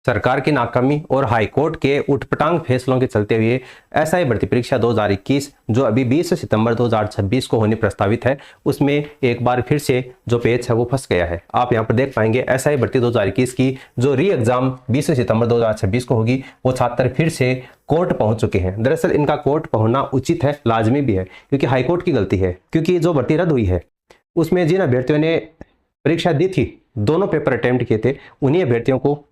सरकार की नाकामी और हाईकोर्ट के उटपटांग फैसलों के चलते हुए एसआई भर्ती परीक्षा 2021 जो अभी 20 सितंबर 2026 को होनी प्रस्तावित है, उसमें एक बार फिर से जो पेच है वो फंस गया है। आप यहां पर देख पाएंगे एसआई भर्ती 2021 की जो री एग्जाम 20 सितंबर 2026 को होगी, वो छात्र फिर से कोर्ट पहुंच चुके हैं। दरअसल इनका कोर्ट पहुंचना उचित है, लाजमी भी है, क्योंकि हाईकोर्ट की गलती है। क्योंकि जो भर्ती रद्द हुई है उसमें जिन अभ्यर्थियों ने परीक्षा दी थी, दोनों पेपर अटेम्प्ट किए थे, उन्हीं अभ्यर्थियों को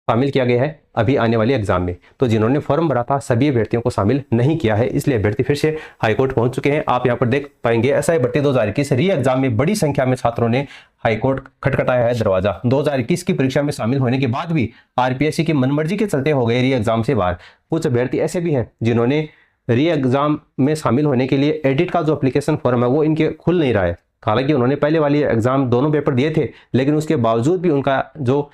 शामिल किया गया है अभी आने वाले एग्जाम में। तो जिन्होंने फॉर्म भरा था सभी अभ्यर्थियों को शामिल नहीं किया है, इसलिए अभ्यर्थी फिर से हाईकोर्ट पहुंच चुके हैं। आप यहां पर देख पाएंगे एसआई भर्ती 2021 री एग्जाम में बड़ी संख्या में छात्रों ने हाईकोर्ट खटखटाया है दरवाजा। 2021 की परीक्षा में शामिल होने के बाद भी आरपीएससी की मनमर्जी के चलते हो गए री एग्जाम से बाहर। कुछ अभ्यर्थी ऐसे भी हैं जिन्होंने री एग्जाम में शामिल होने के लिए एडिट का जो एप्लीकेशन फॉर्म है वो इनके खुल नहीं रहा है। हालांकि उन्होंने पहले वाली एग्जाम दोनों पेपर दिए थे, लेकिन उसके बावजूद भी उनका जो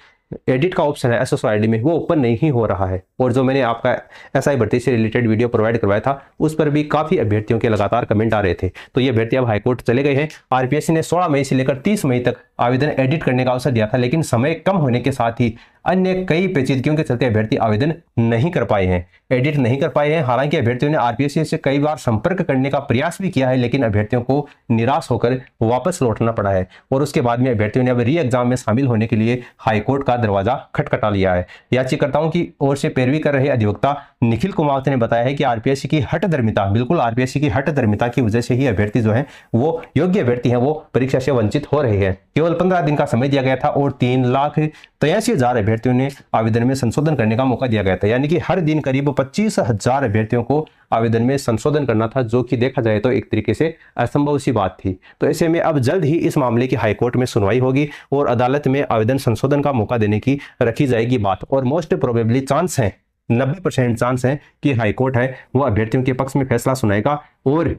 एडिट का ऑप्शन है एसएसओ आईडी में वो ओपन नहीं हो रहा है। और जो मैंने आपका एसआई भर्ती से रिलेटेड वीडियो प्रोवाइड करवाया था, उस पर भी काफी अभ्यर्थियों के लगातार कमेंट आ रहे थे। तो ये अभ्यर्थी अब हाईकोर्ट चले गए हैं। आरपीएससी ने 16 मई से लेकर 30 मई तक आवेदन एडिट करने का अवसर दिया था, लेकिन समय कम होने के साथ ही अन्य कई पेचीदगियों के चलते अभ्यर्थी आवेदन नहीं कर पाए हैं, एडिट नहीं कर पाए हैं। हालांकि अभ्यर्थियों ने आरपीएससी से कई बार संपर्क करने का प्रयास भी किया है, लेकिन अभ्यर्थियों को निराश होकर वापस लौटना पड़ा है। और उसके बाद में अभ्यर्थियों ने अब री एग्जाम में शामिल होने के लिए हाईकोर्ट का दरवाजा खटखटा लिया है। याचिकाकर्ताओं की ओर से पैरवी कर रहे अधिवक्ता निखिल कुमावत ने बताया है कि आरपीएससी की हठधर्मिता, बिल्कुल आरपीएससी की हठधर्मिता की वजह से ही अभ्यर्थी जो है वो योग्य अभ्यर्थी हैं वो परीक्षा से वंचित हो रहे हैं। केवल 15 दिन का समय दिया गया था और 3,83,000 अभ्यर्थियों ने आवेदन में संशोधन करने का मौका दिया गया था। यानी कि हर दिन करीब 25,000 अभ्यर्थियों को आवेदन में संशोधन करना था, जो कि देखा जाए तो एक तरीके से असंभव सी बात थी। तो ऐसे में अब जल्द ही इस मामले की हाईकोर्ट में सुनवाई होगी और अदालत में आवेदन संशोधन का मौका देने की रखी जाएगी बात। और मोस्ट प्रोबेबली चांस है, 90% चांस है कि हाईकोर्ट है वो अभ्यर्थियों के पक्ष में फैसला सुनाएगा और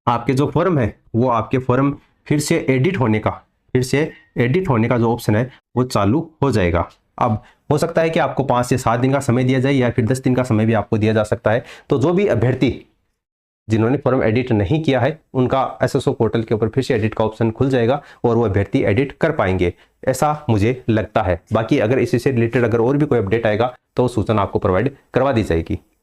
आपके जो फॉर्म है वो आपके फॉर्म फिर से एडिट होने का जो ऑप्शन है वो चालू हो जाएगा। अब हो सकता है कि आपको 5 से 7 दिन का समय दिया जाए या फिर 10 दिन का समय भी आपको दिया जा सकता है। तो जो भी अभ्यर्थी जिन्होंने फॉर्म एडिट नहीं किया है उनका एसएसओ पोर्टल के ऊपर फिर से एडिट का ऑप्शन खुल जाएगा और वो अभ्यर्थी एडिट कर पाएंगे, ऐसा मुझे लगता है। बाकी अगर इसी से रिलेटेड अगर और भी कोई अपडेट आएगा तो सूचना आपको प्रोवाइड करवा दी जाएगी।